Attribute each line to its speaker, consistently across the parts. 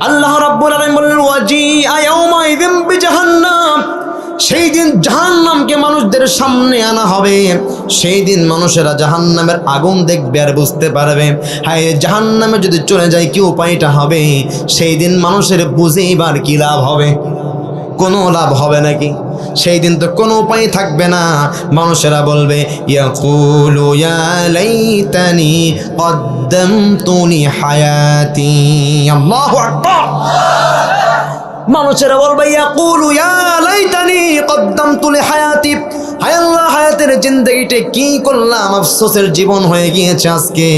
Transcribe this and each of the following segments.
Speaker 1: আল্লাহ রাব্বুল আলামিন বলেন ওয়াজিআ ইয়াউমাইযিন বিজাহান্নাম, সেই দিন জাহান্নামকে মানুষদের সামনে আনা হবে। সেই দিন মানুষেরা জাহান্নামের আগুন দেখবে আর বুঝতে পারবে হায় জাহান্নামে যদি চলে যায় কি উপায়টা হবে। সেই দিন মানুষের বুঝেইবার কি লাভ হবে? কোনো লাভ হবে নাকি? সেই দিন তো কোনো উপায় থাকবে না। মানুষেরা বলবে ইয়াকুলু ইয়া লাইতানি কদ্দামতু লি হায়াতি। আল্লাহু আকবার। মানুষেরা বলবে ইয়াকুলু ইয়া লাইতানি কদ্দামতু লি হায়াতি, হায় আল্লাহ হায়াতের জিন্দেগিটা কি করলাম, আফসোসের জীবন হয়ে গিয়েছে আজকে।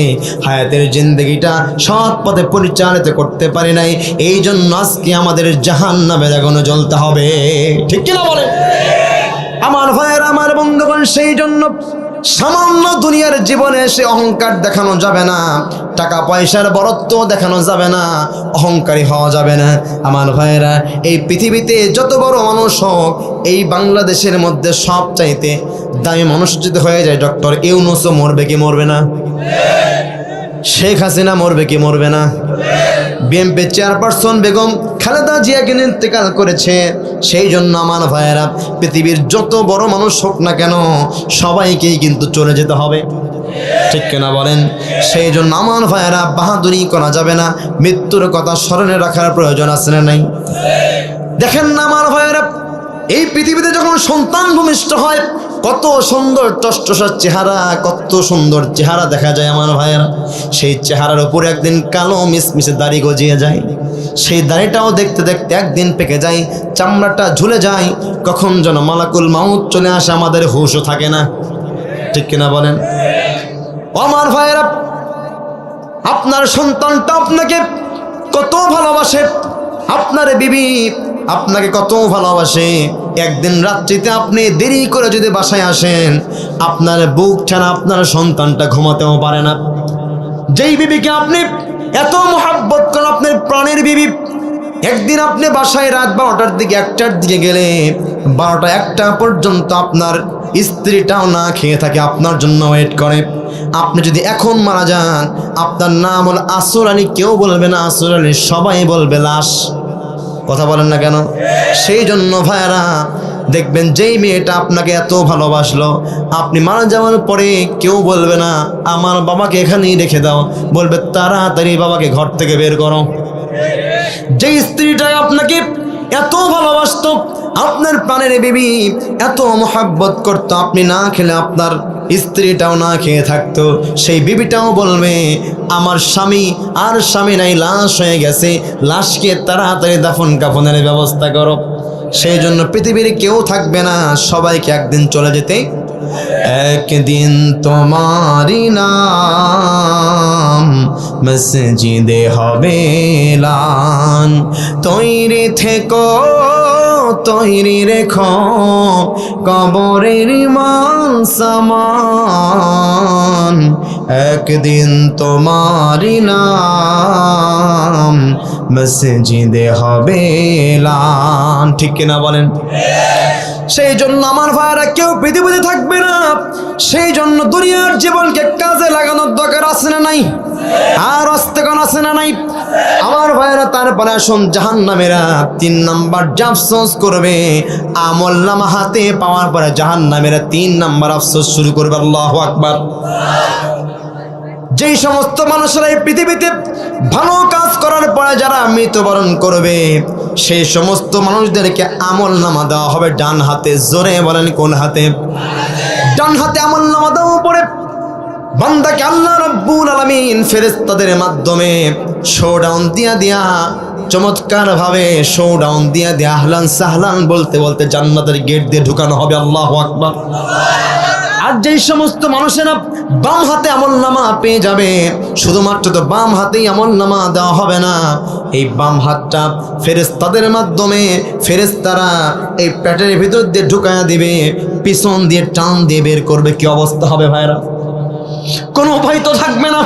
Speaker 1: হায়াতের জিন্দেগিটা সৎ পথে পরিচালিত করতে পারি নাই, এই জন্য আজকে আমাদের জাহান্নামের আগুনে জ্বলতে হবে। ঠিক কিনা বলে আমার ভাইয়েরা, আমার বন্ধুগণ? সেই জন্য সামান্য দুনিয়ার জীবনে এসে অহংকার দেখানো যাবে না, টাকা পয়সার বরত্ব দেখানো যাবে না, অহংকারী হওয়া যাবে না। আমার ভাইয়েরা, এই পৃথিবীতে যত বড় মানুষ হোক, এই বাংলাদেশের মধ্যে সবচাইতে দামি মানুষ যদি হয়ে যায় ডক্টর ইউনূসও মরবে কি মরবে না? শেখ হাসিনা মরবে কি মরবে না? বিএনপি চেয়ারপারসন বেগম খালেদা জিয়া কিন্তু ইন্তেকাল করেছে। সেই জন্য আমার ভাইয়েরা, পৃথিবীর যত বড় মানুষ হোক না কেন সবাইকেই কিন্তু চলে যেতে হবে। ঠিক কিনা বলেন? সেই জন্য আমার ভাইয়েরা, বাহাদুরি করা যাবে না, মৃত্যুর কথা স্মরণে রাখার প্রয়োজন আছে না নাই? দেখেন না আমার ভাইয়েরা, এই পৃথিবীতে যখন সন্তান ভূমিষ্ঠ হয় কত সুন্দর টসটসার চেহারা, কত সুন্দর চেহারা দেখা যায় আমার ভাইয়েরা। সেই চেহারার উপরে একদিন কালো মিসমিসে দাড়ি গজিয়ে যায়, সেই দাড়িটাও দেখতে দেখতে একদিন পেকে যায়, চামড়াটা ঝুলে যায়, কখন যেন মালাকুল মাউত চলে আসে, আমাদের হুঁশও থাকে না। ঠিক কিনা বলেন? আমার ভাইয়েরা, আপনার সন্তানটা আপনাকে কত ভালোবাসে, আপনার বিবি আপনাকে কত ভালোবাসে। একদিন রাত্রিতে আপনি দেরি করে যদি বাসায় আসেন, আপনার বুক ছাড়া আপনার সন্তানটা ঘুমাতেও পারে না। যেই বিবিকে আপনি এত মহাব্বত করেন, আপনার প্রাণের বিবি, একদিন আপনি বাসায় রাত 12টার দিকে 1টার দিকে গেলে 12টা 1টা পর্যন্ত আপনার স্ত্রীটাও না খেয়ে থাকে, আপনার জন্য ওয়েট করে। আপনি যদি এখন মারা যান, আপনার নাম হল আসর আলী, কেউ বলবে না আসর আলী, সবাই বলবে লাশ। কথা বলেন না কেন? সেই জন্য ভাইয়ারা, দেখবেন যেই মেয়েটা আপনাকে এত ভালোবাসলো, আপনি মারা যাওয়ার পরে কেউ বলবে না আমার বাবাকে এখানেই রেখে দাও, বলবে তাড়াতাড়ি বাবাকে ঘর থেকে বের করো। যেই স্ত্রীটা আপনাকে এত ভালোবাসতো, আপনার প্রাণের বিবি এত মহাব্বত করতো, আপনি না খেলে আপনার স্ত্রীটাও না খেয়ে থাকতো, সেই বিবিটাও বলবে আমার স্বামী আর স্বামী নাই, লাশ হয়ে গেছে, লাশকে তাড়াতাড়ি দাফন কাফনের ব্যবস্থা করো। সেই জন্য পৃথিবীর কেউ থাকবে না, সবাইকে একদিন চলে যেতে। একদিন তোমারি নাম মসজিদে হবে লান, তৈরি থেকো তৈরি রেখো কবরের মান সামান। একদিন তোমারি নাম মসজিদে হবে লান। ঠিক কিনা বলেন? সেই জন্য আমার ভাইরা, কেউ পৃথিবীতে থাকবে না। সেই জন্য দুনিয়ার জীবনকে কাজে লাগানোর দরকার আছে না নাই? আর অস্তেকন আছে না নাই? আমার ভাইরা, তারপরে আসুন, জাহান্নামীরা 3 নাম্বার আফসোস করবে। আমলনামা হাতে পাওয়ার পরে জাহান্নামীরা 3 নাম্বার আফসোস শুরু করবে। আল্লাহু আকবার। যেই সমস্ত মানুষেরা এই পৃথিবীতে ভালো কাজ করার পরে যারা মৃত্যুবরণ করবে, সেই সমস্ত মানুষদেরকে আমলনামা দেওয়া হবে ডান হাতে। জোরে বলেন কোন হাতে? ডান হাতে আমলনামা দেওয়া পড়ে বান্দাকে আল্লাহ রাব্বুল আলামিন ফেরেশতাদের মাধ্যমে শোডাউন দিয়া চমৎকার ভাবে শোডাউন দিয়া আহলান সাহলান বলতে বলতে জান্নাতের গেট দিয়ে ঢুকানো হবে। আল্লাহু আকবার। আর যেই সমস্ত মানুষেরা বাম হাতে আমলনামা পেয়ে যাবে, শুধুমাত্র তো বাম হাতেই আমলনামা দেওয়া হবে না, এই বাম হাতটা ফেরেশতাদের মাধ্যমে ফেরেশতারা এই পেটের ভিতর দিয়ে ঢুকায়া দিবে, পিছন দিয়ে টান দিয়ে বের করবে। কি অবস্থা হবে ভাইরা? কোনো উপায় তো থাকবে না।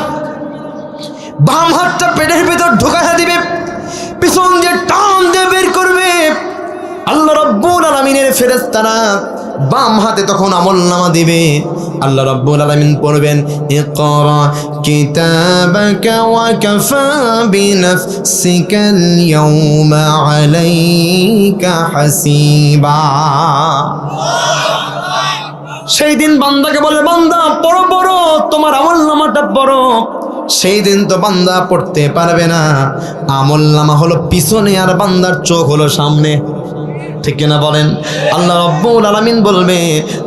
Speaker 1: বাম হাতটা পেটের ভিতর ঢুকায়া দিবে, পিছন দিয়ে টান দিয়ে বের করবে। আল্লাহ রাব্বুল আলামিনের ফেরেশতারা বাম হাতে তখন আমলনামা দিবে, আল্লাহ রাব্বুল আলামিন পড়বেন ইকরা কিতাবাকা ওয়া কাফা বিনাফসিকাল ইয়াউমা আলাইকা হাসিবা। সেই দিন বান্দাকে বলে বান্দা পড়ো পড়ো, তোমার আমলনামাটা পড়ো। সেই দিন তো বান্দা পড়তে পারবে না, আমলনামা হলো পিছনে আর বান্দার চোখ হলো সামনে, ঠিক কিনা বলেন? আল্লাহ রাব্বুল আলামিন বলবে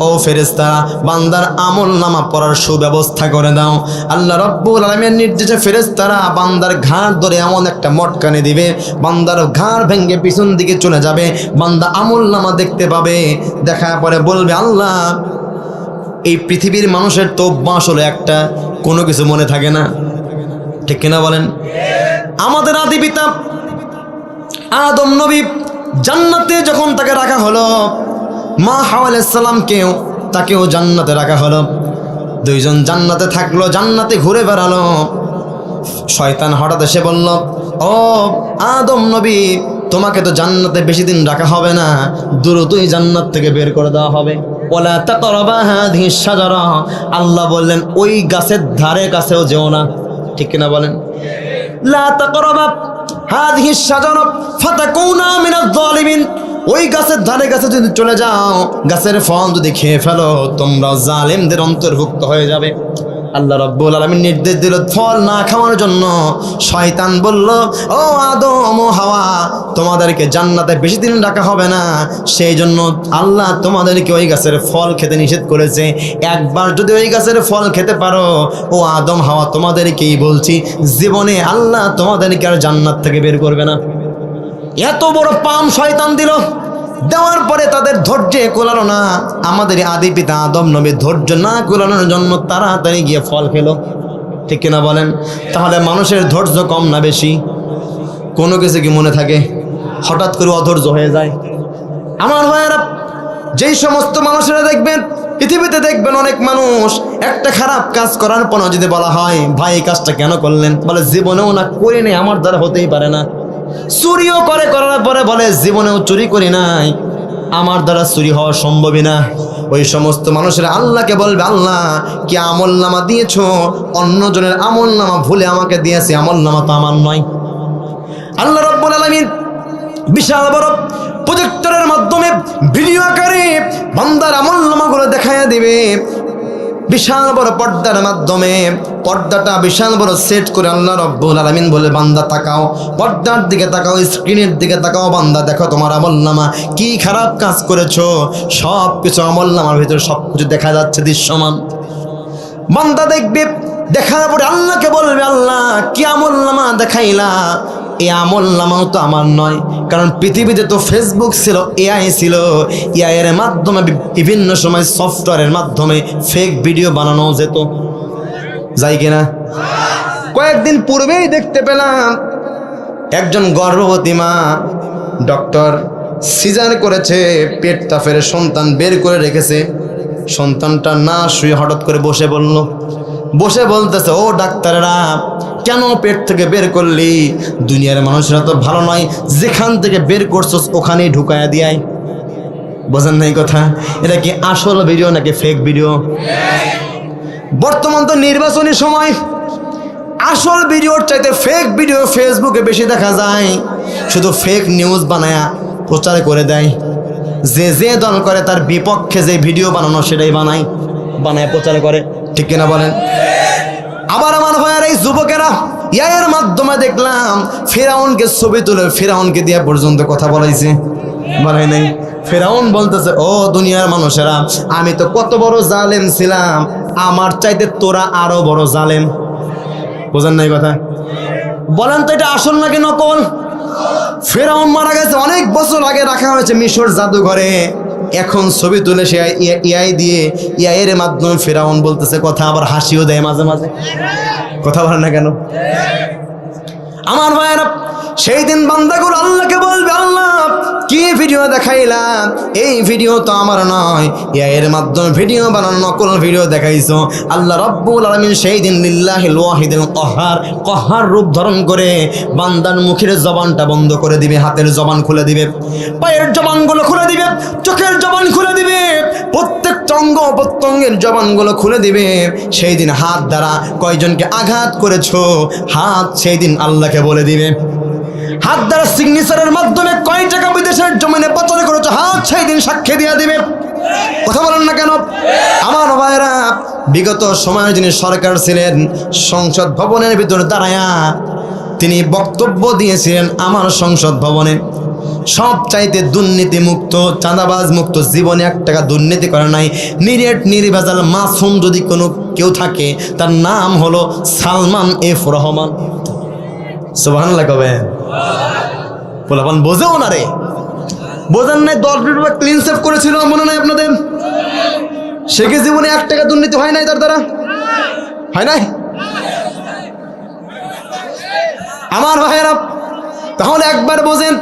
Speaker 1: ও ফেরেশতারা বান্দার আমলনামা পড়ার সুব্যবস্থা করে দাও। আল্লাহ রাব্বুল আলামিনের নির্দেশে ফেরেশতারা বান্দার ঘাড় ধরে এমন একটা মটকানি দিবে, বান্দার ঘাড় ভেঙে পিছন দিকে চলে যাবে, বান্দা আমলনামা দেখতে পাবে। দেখার পরে বলবে আল্লাহ এই পৃথিবীর মানুষের তো অভ্যাস হলো একটা, কোনো কিছু মনে থাকে না, ঠিক কিনা বলেন? আমাদের আদি পিতা আদম নবী জান্নাতে যখন তাকে রাখা হলো, মা হাওয়া আলাইহিস সালামকেও তাকেও জান্নাতে রাখা হলো। দুইজন জান্নাতে থাকলো, জান্নাতে ঘুরে বেড়ালো। শয়তান হঠাৎ এসে বলল ও আদম নবী তোমাকে তো জান্নাতে বেশি দিন রাখা হবে না, দ্রুতই জান্নাত থেকে বের করে দেওয়া হবে। ওয়ালা তাকরাবা হাযিহিশ শাজারা, আল্লাহ বললেন ওই গাছের ধারে কাছেও যেও না, ঠিক কিনা বলেন? লা তাকরাবা হাযিহিশ শাজারা ফাতাকুনা মিনাজ জালিমিন, ওই গাছের ধারে কাছে যদি চলে যাও, গাছের ফল যদি খেয়ে ফেলো, তোমরা জালিমদের অন্তর্ভুক্ত হয়ে যাবে। আল্লাহ রাব্বুল আলামিন নির্দেশ দিল ফল না খাওয়ার জন্য। শয়তান বলল ও আদম ও হাওয়া তোমাদেরকে জান্নাতে বেশি দিন রাখা হবে না, সেই জন্য আল্লাহ তোমাদেরকে ওই গাছের ফল খেতে নিষেধ করেছে। একবার যদি ওই গাছের ফল খেতে পারো, ও আদম হাওয়া তোমাদেরকেই বলছি জীবনে আল্লাহ তোমাদেরকে আর জান্নাত থেকে বের করবে না। এত বড় পাম শয়তান দিল, দেওয়ার পরে তাদের ধৈর্যে কোলালো না। আমাদের আদি পিতা আদম নবী ধৈর্য না কোলানোর জন্য তাড়াতাড়ি গিয়ে ফল খেলো, ঠিক কিনা বলেন? তাহলে মানুষের ধৈর্য কম না বেশি? কোনো কিছু কি মনে থাকে? হঠাৎ করে অধৈর্য হয়ে যায়। আমার ভাইয়েরা, যেই সমস্ত মানুষেরা দেখবেন পৃথিবীতে দেখবেন অনেক মানুষ একটা খারাপ কাজ করার পর যদি বলা হয় ভাই এই কাজটা কেন করলেন, বলে জীবনেও না করি নাই, আমার দ্বারা হতেই পারে না। চুরিও করে, করার পরে বলে জীবনেও চুরি করি নাই, আমার দ্বারা চুরি হওয়া সম্ভবই না। ওই সমস্ত মানুষেরা আল্লাহকে বলবে আল্লাহ কি আমলনামা দিয়েছো, অন্যজনের আমলনামা ভুলে আমাকে দিয়েছে, আমলনামা তো আমার নয়। আল্লাহ রাব্বুল আলামিন বিশাল বড় প্রজেক্টরের মাধ্যমে ভিডিও আকারে বান্দার আমলনামাগুলো দেখাইয়া দিবে। বিশাল বড় পর্দার মাধ্যমে, পর্দাটা বিশাল বড় সেট করে আল্লাহ রাব্বুল আলামিন বলে বান্দা তাকাও, পর্দার দিকে তাকাও, স্ক্রিনের দিকে তাকাও, বান্দা দেখো তোমার আমলনামা কি খারাপ কাজ করেছো, সব কিছু আমলনামার ভিতরে সব কিছু দেখা যাচ্ছে দৃশ্যমান। বান্দা দেখবে, দেখার পরে আল্লাহকে বলবে আল্লাহ কি আমলনামা দেখাইলা, এই আমলনামাও তো আমার নয়। কারণ পৃথিবীতে তো ফেসবুক ছিল, এআই ছিল, এআই এর মাধ্যমে বিভিন্ন সময় সফটওয়্যারের মাধ্যমে ফেক ভিডিও বানানো যেত, যাই কিনা? কয়েকদিন পূর্বেই দেখতে পেলাম একজন গর্ভবতী মা, ডক্টর সিজার করেছে, পেটটা ফেরে সন্তান বের করে রেখেছে, সন্তানটা না শুয়ে হঠাৎ করে বসে বলতেছে ও ডাক্তারেরা কেন পেট থেকে বের করলি, দুনিয়ার মানুষরা তো ভালো নয়, যেখান থেকে বের করছস ওখানেই ঢুকায়া দিয়াই। বোঝেন নাই কথা? এটা কি আসল ভিডিও নাকি ফেক ভিডিও? বর্তমান তো নির্বাচনী সময়, আসল ভিডিওর চাইতে ফেক ভিডিও ফেসবুকে বেশি দেখা যায়। শুধু ফেক নিউজ বানায়া প্রচার করে দেয়, যে দল করে তার বিপক্ষে যে ভিডিও বানানো সেটাই বানায় প্রচার করে, ঠিক কিনা বলেন? আবার আমার ভাইয়ার এই যুবকেরা এর মাধ্যমে দেখলাম ফেরাউনকে ছবি তুলে ফেরাউনকে দিয়া পর্যন্ত কথা বলাইছে, বলাই নাই? ফেরাউন বলতেছে ও দুনিয়ার মানুষেরা আমি তো কত বড় জালেম ছিলাম, আমার চাইতে তোরা আরো বড় জালেম। বোঝেন নাই কথা? বলেন তো এটা আসল নাকি নকল? ফেরাউন মারা গেছে অনেক বছর আগে, রাখা হয়েছে মিশর জাদুঘরে, এখন ছবি তুলে সে এআই দিয়ে, এআই এর মাধ্যমে ফেরাউন বলতেছে কথা, আবার হাসিও দেয় মাঝে মাঝে। কথা বলে না কেন? আমার ভাইয়েরা, সেই দিন বান্দাগুলো আল্লাহকে বলবে আল্লাহ কি ভিডিও ভিডিও দেখাইলাম, এই ভিডিও তো আমার নয়, এর মাধ্যমে ভিডিও বানানো নকল ভিডিও দেখাইছো। আল্লাহ রাব্বুল আলামিন সেই দিন লিল্লাহিল ওয়াহিদুল কহার রূপ ধারণ করে বান্দার মুখের জবানটা বন্ধ করে দিবে, হাতের জবান খুলে দিবে, পায়ের জবানগুলো খুলে দিবে, চোখের জবান খুলে দিবে, প্রত্যেকটা অঙ্গ প্রত্যঙ্গের জবানগুলো খুলে দিবে। সেই দিন হাত দ্বারা কয়জনকে আঘাত করেছো, হাত সেই দিন আল্লাহকে বলে দিবে। হাত দ্বারা সিগনেচারের মাধ্যমে কয় টাকা বিদেশের জমিনে পাচার করেছো, হাত সেই দিন সাক্ষী দিয়ে দিবে। কথা বলেন না কেন? আমার ভাইরা, বিগত সময়ে যিনি সরকার ছিলেন, সংসদ ভবনের ভিতরে দাঁড়ায়া তিনি বক্তব্য দিয়েছিলেন আমার সংসদ ভবনে, সব চাইতে দুর্নীতি মুক্ত, চাঁদাবাজ মুক্ত, জীবনে 1 টাকা দুর্নীতি করে নাই, নিরেট নির্ভেজাল মাসুম যদি কোনো কেউ থাকে তার নাম হলো সালমান এফ রহমান। সুবহানাল্লাহ কবে পোলাপান বোঝেও না রে, বোঝেন নাই? 10 টাকা ক্লিন সেভ করেছিল, মনে নাই আপনাদের? সে কি জীবনে 1 টাকা দুর্নীতি হয় নাই তার দ্বারা? হয় নাই? আমার ভাইয়েরা, তাহলে একবার বোঝেন,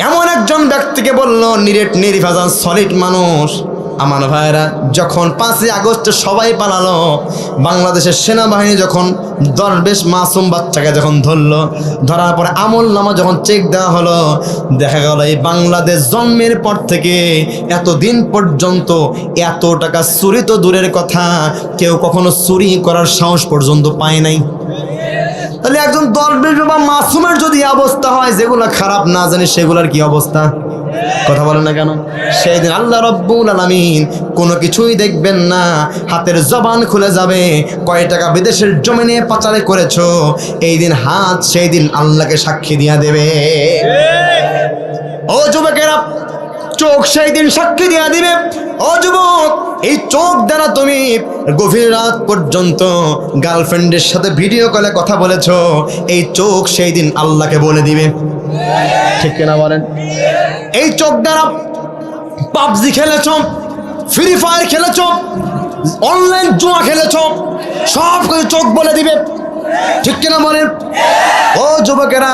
Speaker 1: এমন একজন ব্যক্তিকে বলল নিরেট নির্ভেজাল সলিড মানুষ। আমার ভাইয়েরা, যখন 5ই আগস্টে সবাই পালালো, বাংলাদেশের সেনাবাহিনী যখন দরবেশ মাসুম বাচ্চাকে যখন ধরলো, ধরার পরে আমল নামা যখন চেক দেওয়া হলো, দেখা গেল এই বাংলাদেশ জন্মের পর থেকে এতদিন পর্যন্ত এত টাকা চুরি তো দূরের কথা, কেউ কখনো চুরি করার সাহস পর্যন্ত পায় নাই। তাহলে একজন দরবেশ বা মাসুমের যদি অবস্থা হয়, যেগুলো খারাপ না জানি সেগুলোর কি অবস্থা? কথা বলেন না কেন? সেই দিন আল্লাহ রাব্বুল আলামিন কোনো কিছুই দেখবেন না, হাতের জবান খুলে যাবে। কয় টাকা বিদেশের জমিনে পাচারে করেছো, এই দিন হাত সেই দিন আল্লাহকে সাক্ষী দিয়া দেবে। ও যুবকেরা, চোখ সেই দিন সাক্ষী দিয়া দিবে। ও যুবক, এই চোখ দ্বারা তুমি গভীর রাত পর্যন্ত গার্লফ্রেন্ডের সাথে ভিডিও কলে কথা বলেছো, এই চোখ সেই দিন আল্লাহকে বলে দিবে। ঠিক কিনা বলেন? এই চোখ দ্বারা পাবজি খেলেছ, ফ্রি ফায়ার খেলেছ, অনলাইন জুয়া খেলেছ, সব কিছু চোখ বলে দিবে। ঠিক কিনা বলেন? ও যুবকেরা,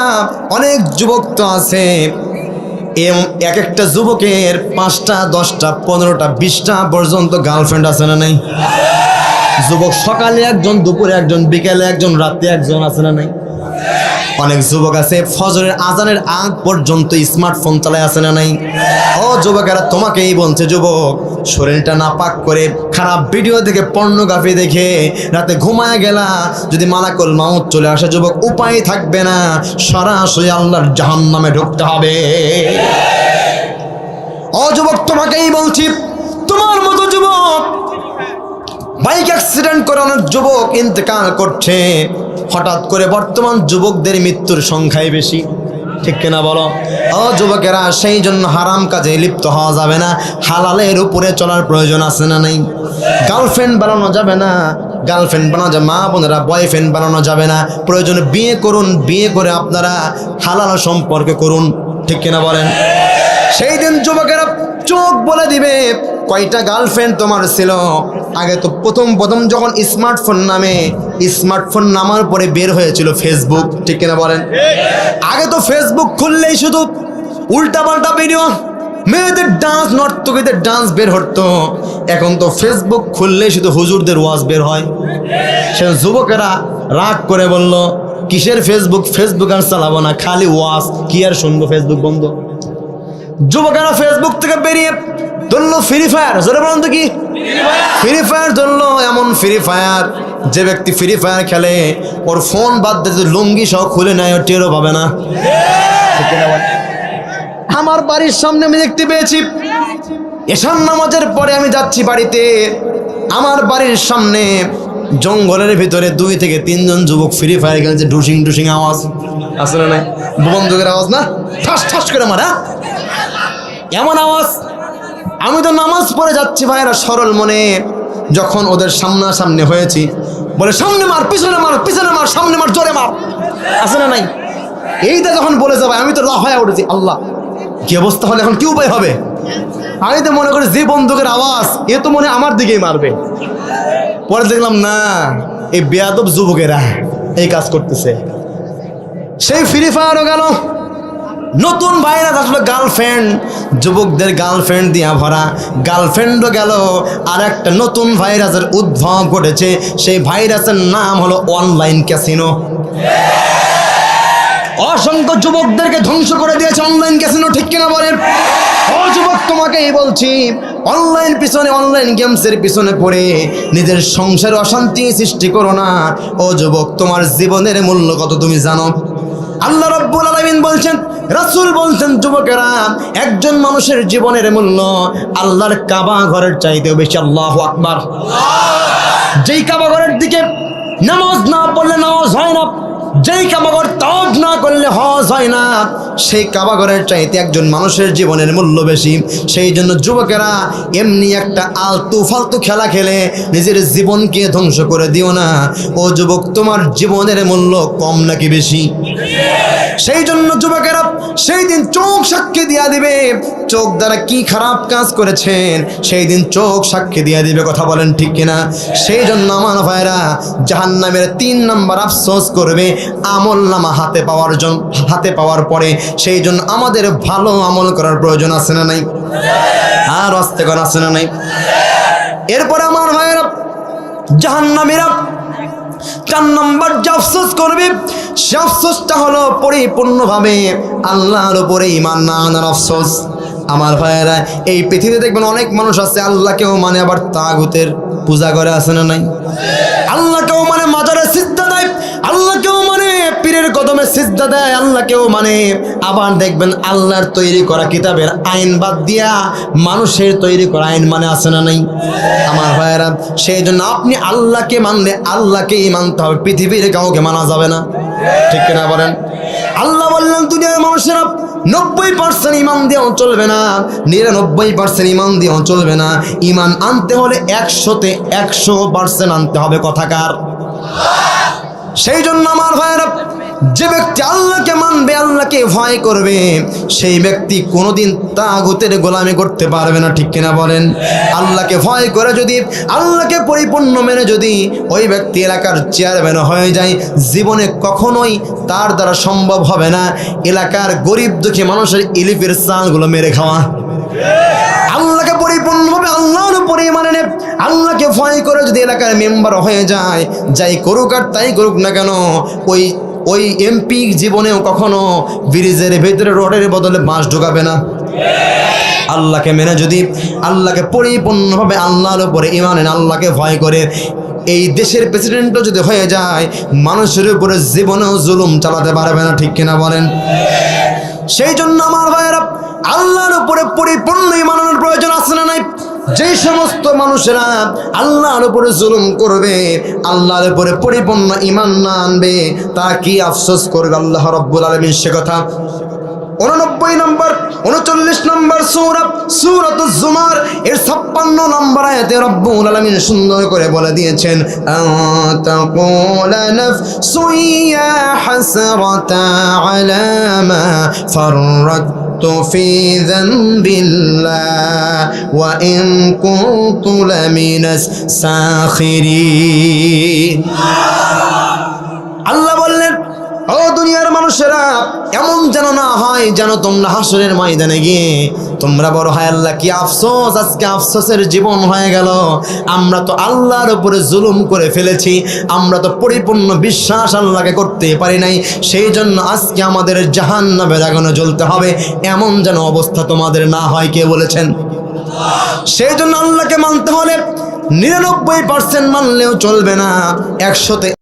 Speaker 1: অনেক যুবক তো আছে, এক একটা যুবকের 5টা 10টা 15টা 20টা পর্যন্ত গার্লফ্রেন্ড আছে না নাই? যুবক সকালে একজন, দুপুরে একজন, বিকেলে একজন, রাতে একজন, আছে না নাই? অনেক যুবক আছে ফজরের আজানের আগ পর্যন্ত স্মার্টফোন চালায়, আছে না নাই? ও যুবকেরা, তোমাকেই বলছে যুবক, শরীরটা নাপাক করে খারাপ ভিডিও দেখে, পর্নোগ্রাফি দেখে রাতে ঘুমায় গেলা, যদি মালাকুল মাউত চলে আসে যুবক, উপায় থাকবে না, সরাসরি আল্লাহর জাহান্নামে ঢুকতে হবে। ও যুবক, তোমাকেই বলছি, তোমার মতো যুবক বাইক অ্যাক্সিডেন্ট করে অনেক যুবক ইন্তেকাল করছে। হঠাৎ করে বর্তমান যুবকদের মৃত্যুর সংখ্যাই বেশি। ঠিক কিনা বলো? ও যুবকেরা, সেই জন্য হারাম কাজে লিপ্ত হওয়া যাবে না, হালালের উপরে চলার প্রয়োজন আছে না নাই? গার্লফ্রেন্ড বানানো যাবে না, গার্লফ্রেন্ড বানানো যাবে, মা বোনেরা বয়ফ্রেন্ড বানানো যাবে না, প্রয়োজনে বিয়ে করুন, বিয়ে করে আপনারা হালাল সম্পর্ক করুন। ঠিক কিনা বলেন? সেই দিন যুবকেরা চোখ বলে দিবে কয়টা গার্লফ্রেন্ড তোমার ছিল। আগে তো প্রথম যখন স্মার্টফোন নামার পরে বের হয়েছিল ফেসবুক। ঠিক কিনা বলেন? আগে তো ফেসবুক খুললেই শুধু উল্টাপাল্টা ভিডিও, মেয়েদের ডান্স, নর্তকীদের ডান্স বের হতো। এখন তো ফেসবুক খুললেই শুধু হুজুরদের ওয়াজ বের হয়। সে যুবকেরা রাগ করে বলল, কিসের ফেসবুক আর চালাবো না, খালি ওয়াজ, কি আর শুনবো, ফেসবুক বন্ধ। যুবকেরা ফেসবুক থেকে বেরিয়ে ধরলো ফ্রি ফায়ার। জোরে বলুন তো কি? ফ্রি ফায়ার ধরলো। এমন ফ্রি ফায়ার, যে ব্যক্তি ফ্রি ফায়ার খেলে ওর ফোন বাদ দিয়ে লুঙ্গি সহ খুলে নেয়, ওর টেরও পাবে না। আমার বাড়ির সামনে আমি দেখতে পেয়েছি, এশার নামাজের পরে আমি যাচ্ছি বাড়িতে, আমার বাড়ির সামনে জঙ্গলের ভিতরে 2 থেকে 3 জন যুবক ফ্রি ফায়ার খেলছে। ডুসিং আওয়াজ আসলে নাই, বন্দুকের আওয়াজ না, ঠাস ঠাস করে মারা এমন আওয়াজ। আমি তো নামাজ পড়ে যাচ্ছি ভাইরা সরল মনে, যখন ওদের সামনাসামনি হয়েছি, বলে সামনে মার, পিছনে মার, পিছনে মার, সামনে মার, জোরে মার, আছে না নাই? এইটা যখন বলে যাবে, আমি তো লাফায়া উঠেছি, আল্লাহ কি অবস্থা হলে এখন কি উপায় হবে। আমি তো মনে করি যে বন্দুকের আওয়াজ, এ তো মনে আমার দিকেই মারবে। পরে দেখলাম না, এই বেয়াদব যুবকেরা এই কাজ করতেছে। সেই ফ্রি ফায়ারও গেল, নতুন ভাইরাস আসলো গার্লফ্রেন্ড, যুবকদের গার্লফ্রেন্ড দিয়া ভরা, গার্লফ্রেন্ডও গেল, আর একটা নতুন ভাইরাসের উদ্ভব ঘটেছে। সেই ভাইরাসের নাম হলো অনলাইন ক্যাসিনো। অসংখ্য যুবকদেরকে ধ্বংস করে দিয়েছে অনলাইন ক্যাসিনো, ঠিক কিনা বলেন? ও যুবক, তোমাকেই বলছি, অনলাইন পিছনে, অনলাইন গেমসের পিছনে পড়ে নিজের সংসারে অশান্তি সৃষ্টি করো না। ও যুবক, তোমার জীবনের মূল্য কত তুমি জানো? আল্লাহ রাব্বুল আলামিন বলছেন, রাসূল বলছেন, যুবকেরা, একজন মানুষের জীবনের মূল্য আল্লাহর কাবা ঘরের চাইতেও বেশি। আল্লাহু আকবার। যেই কাবা ঘরের দিকে নামাজ না পড়লে নামাজ হয় না, যেই কাবাঘর তওয়াফ না করলে হজ হয় না, সেই কাবাঘরের চাইতে একজন মানুষের জীবনের মূল্য বেশি। সেই জন্য যুবকেরা, এমনি একটা আলতু ফালতু খেলা খেলে নিজের জীবনকে ধ্বংস করে দিও না। ও যুবক, তোমার জীবনের মূল্য কম নাকি বেশি? সেই জন্য যুবকেরা, সেই দিন চোখ সাক্ষী দিয়া দিবে, চোখ দ্বারা কি খারাপ কাজ করেছেন সেই দিন চোখ সাক্ষী দিয়া দিবে। কথা বলেন ঠিক কিনা? সেই জন্য আমার ভাইরা, জাহান্নামের 3 নম্বর আফসোস করবে আমল নামা হাতে পাওয়ার পরে। সেই জন্য আমাদের ভালো আমল করার প্রয়োজন আছে না নাই? আর আস্তে করা আছে না নাই? এরপরে আমার ভাইরা, জাহান্নামীরা 4 নম্বর যে আফসোস করবে, সে আফসোসটা হলো পরিপূর্ণভাবে আল্লাহর উপরে ঈমান না আনার আফসোস। আমার ভাইয়েরা, এই পৃথিবীতে দেখবেন অনেক মানুষ আছে আল্লাহকেও মানে, আবার তাগুতের পূজা করে, আছে না নাই? আল্লাহকেও মানে মাজারে সিজদা দেয়, আল্লাহকেও মানে পীরের কদমে সিজদা দেয়, আল্লাহকেও মানে, আবার দেখবেন আল্লাহর তৈরি করা কিতাবের আইন বাদ দিয়া মানুষের তৈরি করা আইন মানে, আছে না নাই? আমার ভাইয়েরা, সেই জন্য আপনি আল্লাহকে মানলে আল্লাহকেই মানতে হবে, পৃথিবীর কাউকে মানা যাবে না, ঠিক কিনা বলেন? আল্লাহ বললেন, দুনিয়ার মানুষেরা 90% ইমান দিয়েও চলবে না, 99% ইমান দিয়েও চলবে না। ইমান আনতে হলে 100তে 100% আনতে হবে। কথাকার? সেই জন্য আমার ভাইয়েরা, যে ব্যক্তি আল্লাহকে মানবে, আল্লাহকে ভয় করবে, সেই ব্যক্তি কোনোদিন তাগুতের গোলামি করতে পারবে না, ঠিক কিনা বলেন? আল্লাহকে ভয় করে যদি, আল্লাহকে পরিপূর্ণ মেনে যদি ওই ব্যক্তি এলাকার চেয়ারম্যান হয়ে যায়, জীবনে কখনোই তার দ্বারা সম্ভব হবে না এলাকার গরিব দুঃখী মানুষের ইলিফের চালগুলো মেরে খাওয়া। আল্লাহকে পরিপূর্ণভাবে আল্লাহর উপরে মানে আল্লাহকে ভয় করে যদি এলাকার মেম্বার হয়ে যায়, যাই করুক আর তাই করুক না কেন, ওই এমপি জীবনেও কখনো ব্রিজের ভেতরে রডের বদলে বাঁশ ঢোকাবে না। আল্লাহকে মেনে যদি, আল্লাহকে পরিপূর্ণভাবে আল্লাহর উপরে ঈমান এনে আল্লাহকে ভয় করে এই দেশের প্রেসিডেন্টও যদি হয়ে যায়, মানুষের উপরে জীবনেও জুলুম চালাতে পারবে না, ঠিক কিনা বলেন? সেই জন্য আমার ভাইয়েরা, আল্লাহর উপরে পরিপূর্ণ ঈমানের প্রয়োজন আছে না নাই? যে সমস্ত মানুষেরা আল্লাহর উপরে জুলুম করবে, আল্লাহর উপরে পরিপূর্ণ ঈমান না আনবে, তারা কি আফসোস করবে আল্লাহ রাব্বুল আলামিন সে কথা 39 নম্বর সূরাতুজ জুমার এর 56 নম্বর আয়াতে রব্বুল আলামিন সুন্দর করে বলে দিয়েছেন, আতাকুলা নাফসু ইয়া হাসরাতা আলা মা ফাররাতু ফি যামবিল্লাহ ওয়া ইন কুনতু লামিনাস সাখিরিন। আল্লাহ বললেন, ও দুনিয়ার মানুষেরা, এমন যেন না হয় যেন তোমরা হাসরের ময়দানে গিয়ে তোমরা বড় হায় আল্লাহ কি আফসোস, আজকে আফসোসের জীবন হয়ে গেল, আমরা তো আল্লাহর উপরে জুলুম করে ফেলেছি, আমরা তো পরিপূর্ণ বিশ্বাস আল্লাহকে করতে পারি নাই, সেই জন্য আজকে আমাদের জাহান্নামের আগুনে জ্বলতে হবে, এমন যেন অবস্থা তোমাদের না হয়। কে বলেছেন? সেই জন্য আল্লাহকে মানতে হলে 99% মানলেও চলবে না, 100তে